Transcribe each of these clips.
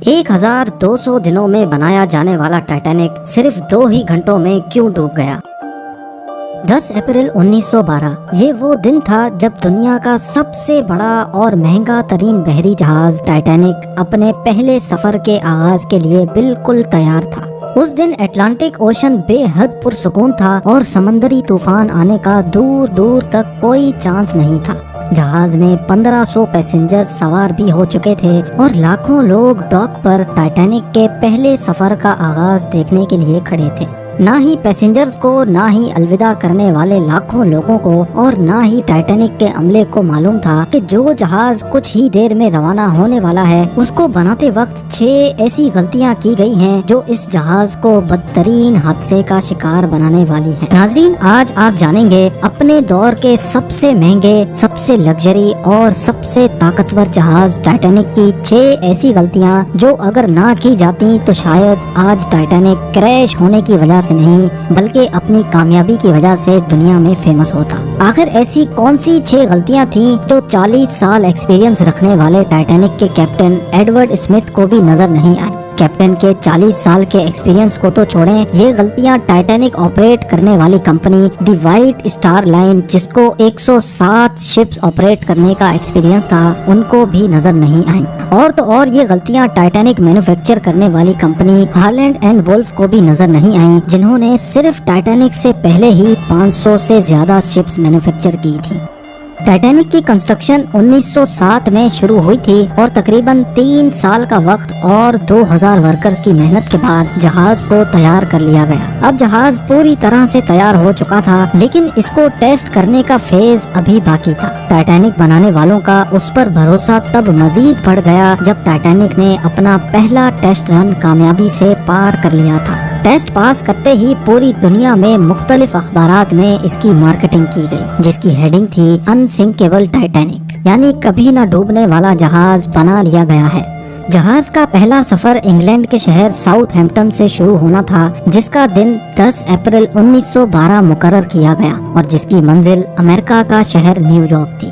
1200 دنوں میں بنایا جانے والا ٹائٹینک صرف 2 ہی گھنٹوں میں کیوں ڈوب گیا؟ 10 اپریل 1912 یہ وہ دن تھا جب دنیا کا سب سے بڑا اور مہنگا ترین بحری جہاز ٹائٹینک اپنے پہلے سفر کے آغاز کے لیے بالکل تیار تھا۔ اس دن اٹلانٹک اوشن بے حد پرسکون تھا اور سمندری طوفان آنے کا دور دور تک کوئی چانس نہیں تھا۔ جہاز میں 1500 پیسنجر سوار بھی ہو چکے تھے اور لاکھوں لوگ ڈاک پر ٹائٹینک کے پہلے سفر کا آغاز دیکھنے کے لیے کھڑے تھے۔ نہ ہی پیسنجرز کو، نہ ہی الوداع کرنے والے لاکھوں لوگوں کو اور نہ ہی ٹائٹینک کے عملے کو معلوم تھا کہ جو جہاز کچھ ہی دیر میں روانہ ہونے والا ہے اس کو بناتے وقت 6 ایسی غلطیاں کی گئی ہیں جو اس جہاز کو بدترین حادثے کا شکار بنانے والی ہیں۔ ناظرین، آج آپ جانیں گے اپنے دور کے سب سے مہنگے، سب سے لگژری اور سب سے طاقتور جہاز ٹائٹینک کی 6 ایسی غلطیاں جو اگر نہ کی جاتی تو شاید آج ٹائٹینک کریش ہونے کی وجہ سے نہیں بلکہ اپنی کامیابی کی وجہ سے دنیا میں فیمس ہوتا۔ آخر ایسی کون سی 6 غلطیاں تھیں جو 40 سال ایکسپیرینس رکھنے والے ٹائٹینک کے کیپٹن ایڈورڈ اسمتھ کو بھی نظر نہیں آئی؟ کیپٹن کے 40 سال کے ایکسپیرینس کو تو چھوڑیں، یہ غلطیاں ٹائٹینک آپریٹ کرنے والی کمپنی دی وائٹ اسٹار لائن جس کو 107 شپس آپریٹ کرنے کا ایکسپیرینس تھا ان کو بھی نظر نہیں آئیں۔ اور تو اور یہ غلطیاں ٹائٹینک مینوفیکچر کرنے والی کمپنی ہالینڈ اینڈ وولف کو بھی نظر نہیں آئیں جنہوں نے صرف ٹائٹینک سے پہلے ہی 500 سے زیادہ شپس مینوفیکچر کی تھی۔ ٹائٹینک کی کنسٹرکشن 1907 میں شروع ہوئی تھی اور تقریباً 3 سال کا وقت اور 2000 ورکرز کی محنت کے بعد جہاز کو تیار کر لیا گیا۔ اب جہاز پوری طرح سے تیار ہو چکا تھا لیکن اس کو ٹیسٹ کرنے کا فیز ابھی باقی تھا۔ ٹائٹینک بنانے والوں کا اس پر بھروسہ تب مزید بڑھ گیا جب ٹائٹینک نے اپنا پہلا ٹیسٹ رن کامیابی سے پار کر لیا تھا۔ ٹیسٹ پاس کرتے ہی پوری دنیا میں مختلف اخبارات میں اس کی مارکیٹنگ کی گئی جس کی ہیڈنگ تھی انسنکیبل ٹائٹینک، یعنی کبھی نہ ڈوبنے والا جہاز بنا لیا گیا ہے۔ جہاز کا پہلا سفر انگلینڈ کے شہر ساؤتھ ہیمپٹن سے شروع ہونا تھا جس کا دن 10 اپریل 1912 مقرر کیا گیا اور جس کی منزل امریکہ کا شہر نیو یارک تھی۔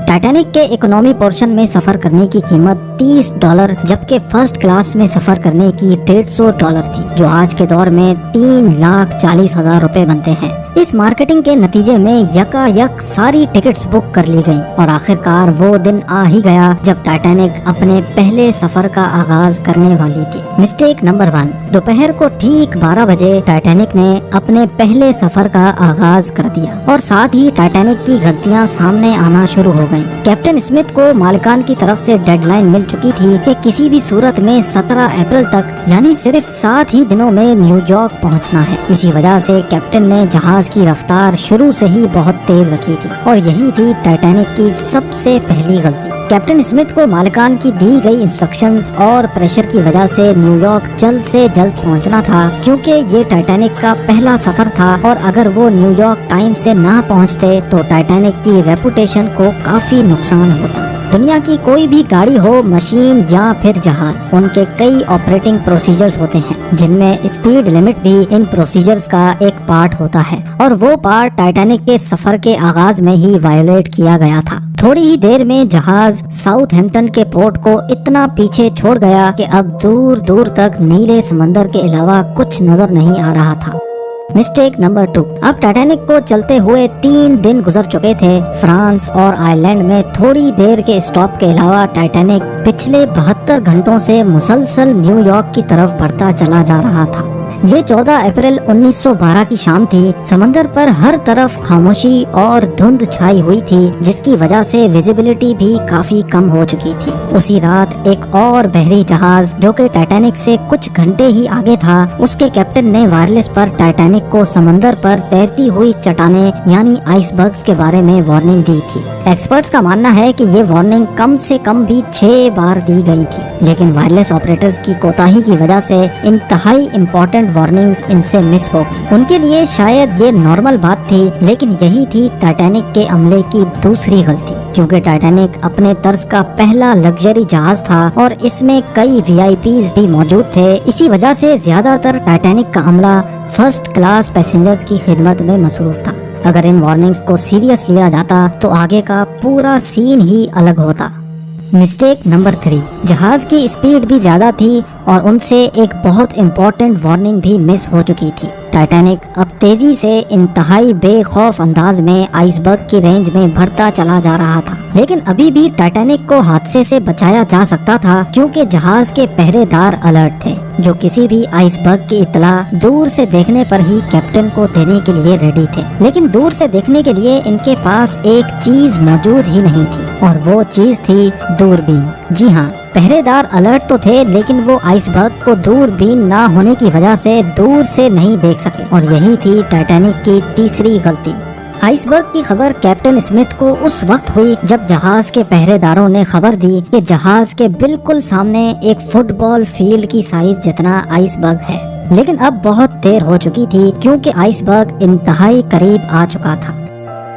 ٹائٹینک کے اکنومی پورشن میں سفر کرنے کی قیمت $30 جبکہ فرسٹ کلاس میں سفر کرنے کی $150 تھی جو آج کے دور میں 3,40,000 روپے بنتے ہیں۔ اس مارکیٹنگ کے نتیجے میں یکا یک ساری ٹکٹس بک کر لی گئیں اور آخرکار وہ دن آ ہی گیا جب ٹائٹینک اپنے پہلے سفر کا آغاز کرنے والی تھی۔ مسٹیک نمبر 1، دوپہر کو ٹھیک 12 بجے ٹائٹینک نے اپنے پہلے سفر کا آغاز کر دیا اور ساتھ ہی ٹائٹینک کی غلطیاں سامنے آنا شروع ہو گئیں۔ کیپٹن اسمتھ کو مالکان کی طرف سے ڈیڈ لائن مل چکی تھی کہ کسی بھی صورت میں 17 اپریل تک یعنی صرف 7 ہی دنوں میں نیو یارک پہنچنا ہے۔ اسی وجہ سے کیپٹن نے جہاز کی رفتار شروع سے ہی بہت تیز رکھی تھی اور یہی تھی ٹائٹینک کی سب سے پہلی غلطی۔ کیپٹن اسمتھ کو مالکان کی دی گئی انسٹرکشنز اور پریشر کی وجہ سے نیو یارک جلد سے جلد پہنچنا تھا کیونکہ یہ ٹائٹینک کا پہلا سفر تھا اور اگر وہ نیو یارک ٹائم سے نہ پہنچتے تو ٹائٹینک کی ریپوٹیشن کو کافی نقصان ہوتا۔ دنیا کی کوئی بھی گاڑی ہو، مشین یا پھر جہاز، ان کے کئی آپریٹنگ پروسیجرز ہوتے ہیں جن میں اسپیڈ لمٹ بھی ان پروسیجرز کا ایک پارٹ ہوتا ہے اور وہ پارٹ ٹائٹینک کے سفر کے آغاز میں ہی وائلیٹ کیا گیا تھا۔ تھوڑی ہی دیر میں جہاز ساؤتھ ہیمپٹن کے پورٹ کو اتنا پیچھے چھوڑ گیا کہ اب دور دور تک نیلے سمندر کے علاوہ کچھ نظر نہیں آ رہا تھا۔ مسٹیک نمبر 2، اب ٹائٹینک کو چلتے ہوئے 3 دن گزر چکے تھے۔ فرانس اور آئرلینڈ میں تھوڑی دیر کے اسٹاپ کے علاوہ ٹائٹینک پچھلے 72 گھنٹوں سے مسلسل نیو یارک کی طرف بڑھتا چلا جا رہا تھا۔ یہ 14 اپریل 1912 کی شام تھی۔ سمندر پر ہر طرف خاموشی اور دھند چھائی ہوئی تھی جس کی وجہ سے ویزیبلٹی بھی کافی کم ہو چکی تھی۔ اسی رات ایک اور بحری جہاز جو کہ ٹائٹینک سے کچھ گھنٹے ہی آگے تھا، اس کے کیپٹن نے وائرلیس پر ٹائٹینک کو سمندر پر تیرتی ہوئی چٹانیں یعنی آئس برگز کے بارے میں وارننگ دی تھی۔ ایکسپرٹس کا ماننا ہے کہ یہ وارننگ کم سے کم بھی 6 بار دی گئی تھی لیکن وائرلیس آپریٹرز کی کوتاہی کی وجہ سے انتہائی امپورٹنٹ وارننگز ان سے مس ہو گئی۔ ان کے لیے شاید یہ نارمل بات تھی لیکن یہی تھی ٹائٹینک کے عملے کی دوسری غلطی، کیونکہ ٹائٹینک اپنے طرز کا پہلا لگژری جہاز تھا اور اس میں کئی VIPs بھی موجود تھے۔ اسی وجہ سے زیادہ تر ٹائٹینک کا عملہ فرسٹ کلاس پیسنجرز کی خدمت میں مصروف تھا۔ اگر ان وارننگز کو سیریس لیا جاتا تو آگے کا پورا سین ہی الگ ہوتا۔ مسٹیک نمبر 3، جہاز کی اسپیڈ بھی زیادہ تھی اور ان سے ایک بہت امپورٹنٹ وارننگ بھی مس ہو چکی تھی۔ ٹائٹینک اب تیزی سے انتہائی بے خوف انداز میں آئس برگ کی رینج میں بڑھتا چلا جا رہا تھا، لیکن ابھی بھی ٹائٹینک کو حادثے سے بچایا جا سکتا تھا کیونکہ جہاز کے پہرے دار الرٹ تھے جو کسی بھی آئس برگ کی اطلاع دور سے دیکھنے پر ہی کیپٹن کو دینے کے لیے ریڈی تھے۔ لیکن دور سے دیکھنے کے لیے ان کے پاس ایک چیز موجود ہی نہیں تھی اور وہ چیز تھی دوربین۔ جی ہاں، پہرے دار الرٹ تو تھے لیکن وہ آئس برگ کو دوربین نہ ہونے کی وجہ سے دور سے نہیں دیکھ سکے، اور یہی تھی ٹائٹینک کی تیسری غلطی۔ آئس برگ کی خبر کیپٹن اسمتھ کو اس وقت ہوئی جب جہاز کے پہرے داروں نے خبر دی کہ جہاز کے بالکل سامنے ایک فٹ بال فیلڈ کی سائز جتنا آئس برگ ہے، لیکن اب بہت دیر ہو چکی تھی کیونکہ آئس برگ انتہائی قریب آ چکا تھا۔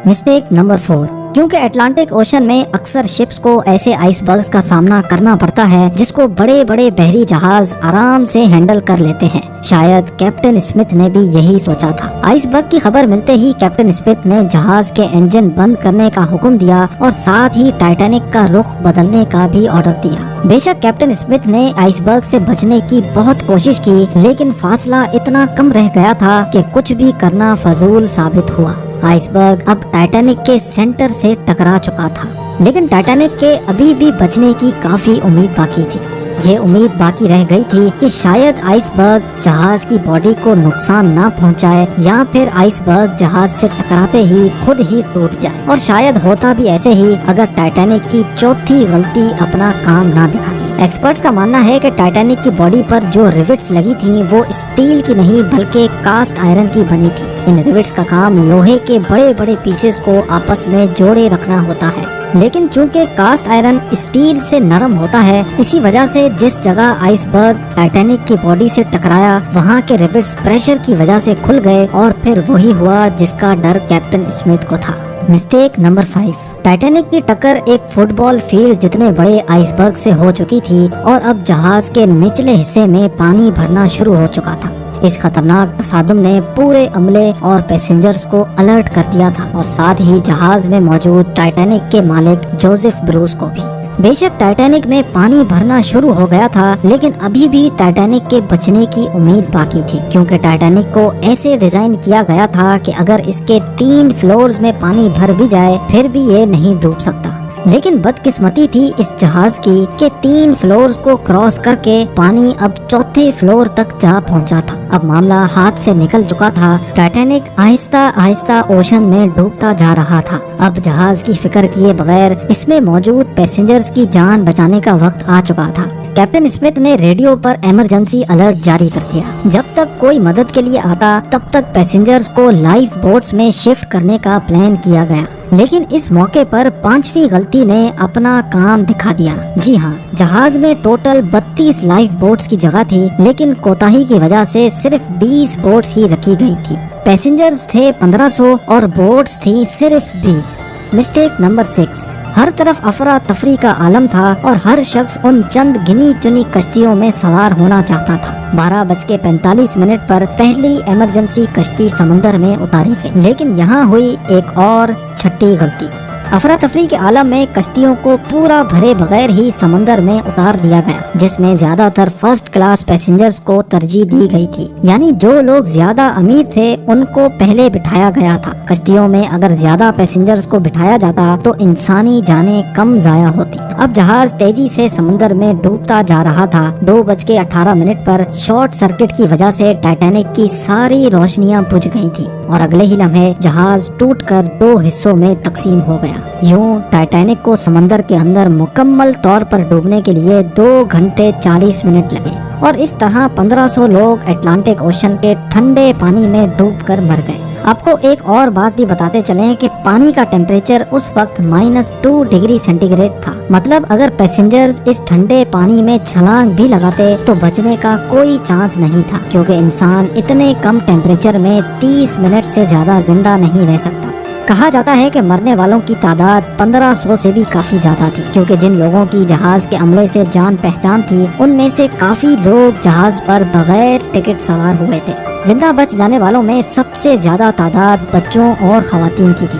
مسٹیک نمبر 4، کیونکہ اٹلانٹک اوشن میں اکثر شپس کو ایسے آئس برگز کا سامنا کرنا پڑتا ہے جس کو بڑے بڑے بحری جہاز آرام سے ہینڈل کر لیتے ہیں، شاید کیپٹن اسمتھ نے بھی یہی سوچا تھا۔ آئس برگ کی خبر ملتے ہی کیپٹن اسمتھ نے جہاز کے انجن بند کرنے کا حکم دیا اور ساتھ ہی ٹائٹینک کا رخ بدلنے کا بھی آرڈر دیا۔ بے شک کیپٹن اسمتھ نے آئس برگ سے بچنے کی بہت کوشش کی، لیکن فاصلہ اتنا کم رہ گیا تھا کہ کچھ بھی کرنا فضول ثابت ہوا۔ آئس برگ اب ٹائٹینک کے سینٹر سے ٹکرا چکا تھا، لیکن ٹائٹینک کے ابھی بھی بچنے کی کافی امید باقی تھی۔ یہ امید باقی رہ گئی تھی کہ شاید آئس برگ جہاز کی باڈی کو نقصان نہ پہنچائے یا پھر آئس برگ جہاز سے ٹکراتے ہی خود ہی ٹوٹ جائے، اور شاید ہوتا بھی ایسے ہی اگر ٹائٹینک کی چوتھی غلطی اپنا کام نہ دکھاتی۔ ایکسپرٹس کا ماننا ہے کہ ٹائٹینک کی باڈی پر جو ریوٹس لگی تھیں وہ اسٹیل کی نہیں بلکہ کاسٹ آئرن کی بنی تھی۔ ان ریوٹس کا کام لوہے کے بڑے بڑے پیسز کو آپس میں جوڑے رکھنا ہوتا ہے، لیکن چونکہ کاسٹ آئرن اسٹیل سے نرم ہوتا ہے، اسی وجہ سے جس جگہ آئس برگ ٹائٹینک کی باڈی سے ٹکرایا وہاں کے ریوٹس پریشر کی وجہ سے کھل گئے، اور پھر وہی ہوا جس کا ڈر کیپٹن اسمتھ کو تھا۔ مسٹیک نمبر 5، ٹائٹینک کی ٹکر ایک فٹ بال فیلڈ جتنے بڑے آئس برگ سے ہو چکی تھی اور اب جہاز کے نچلے حصے میں پانی بھرنا شروع ہو چکا تھا۔ اس خطرناک تصادم نے پورے عملے اور پیسنجرز کو الرٹ کر دیا تھا، اور ساتھ ہی جہاز میں موجود ٹائٹینک کے مالک جوزف بروس کو بھی۔ بے شک ٹائٹینک میں پانی بھرنا شروع ہو گیا تھا، لیکن ابھی بھی ٹائٹینک کے بچنے کی امید باقی تھی، کیونکہ ٹائٹینک کو ایسے ڈیزائن کیا گیا تھا کہ اگر اس کے 3 فلورز میں پانی بھر بھی جائے پھر بھی یہ نہیں ڈوب سکتا۔ لیکن بدقسمتی تھی اس جہاز کی کہ 3 فلورز کو کراس کر کے پانی اب 4تھے فلور تک جا پہنچا تھا۔ اب معاملہ ہاتھ سے نکل چکا تھا، ٹائٹینک آہستہ آہستہ اوشن میں ڈوبتا جا رہا تھا۔ اب جہاز کی فکر کیے بغیر اس میں موجود پیسنجرز کی جان بچانے کا وقت آ چکا تھا۔ کیپٹن اسمتھ نے ریڈیو پر ایمرجنسی الرٹ جاری کر دیا۔ جب تک کوئی مدد کے لیے آتا تب تک پیسنجرز کو لائف بوٹس میں شفٹ کرنے کا پلان کیا گیا، لیکن اس موقع پر 5ویں غلطی نے اپنا کام دکھا دیا۔ جی ہاں، جہاز میں ٹوٹل 32 لائف بوٹس کی جگہ تھی، لیکن کوتاہی کی وجہ سے صرف 20 بوٹس ہی رکھی گئی تھی۔ پیسنجرز تھے 1500 اور بوٹس تھی صرف 20۔ مسٹیک نمبر 6، ہر طرف افراتفری کا عالم تھا اور ہر شخص ان چند گنی چنی کشتیوں میں سوار ہونا چاہتا تھا۔ 12:45 پر پہلی ایمرجنسی کشتی سمندر میں اتاری گئی، لیکن یہاں ہوئی ایک اور چھٹی غلطی۔ افراتفری کے عالم میں کشتیوں کو پورا بھرے بغیر ہی سمندر میں اتار دیا گیا، جس میں زیادہ تر فرسٹ کلاس پیسنجرز کو ترجیح دی گئی تھی، یعنی جو لوگ زیادہ امیر تھے ان کو پہلے بٹھایا گیا تھا۔ کشتیوں میں اگر زیادہ پیسنجرز کو بٹھایا جاتا تو انسانی جانیں کم ضائع ہوتی۔ اب جہاز تیزی سے سمندر میں ڈوبتا جا رہا تھا۔ 2:18 پر شارٹ سرکٹ کی وجہ سے ٹائٹینک کی ساری روشنیاں بجھ گئی تھی اور اگلے ہی لمحے جہاز ٹوٹ کر 2 حصوں میں تقسیم ہو گیا۔ یوں ٹائٹینک کو سمندر کے اندر مکمل طور پر ڈوبنے کے لیے 2 گھنٹے 40 منٹ لگے، اور اس طرح 1500 لوگ اٹلانٹک اوشن کے ٹھنڈے پانی میں ڈوب کر مر گئے۔ آپ کو ایک اور بات بھی بتاتے چلیں کہ پانی کا ٹیمپریچر اس وقت -2 ڈگری سینٹی گریڈ تھا، مطلب اگر پیسنجرز اس ٹھنڈے پانی میں چھلانگ بھی لگاتے تو بچنے کا کوئی چانس نہیں تھا، کیونکہ انسان اتنے کم ٹیمپریچر میں 30 منٹ سے زیادہ زندہ نہیں رہ سکتا۔ کہا جاتا ہے کہ مرنے والوں کی تعداد 1500 سے بھی کافی زیادہ تھی، کیونکہ جن لوگوں کی جہاز کے عملے سے جان پہچان تھی ان میں سے کافی لوگ جہاز پر بغیر ٹکٹ سوار ہوئے تھے۔ زندہ بچ جانے والوں میں سب سے زیادہ تعداد بچوں اور خواتین کی تھی۔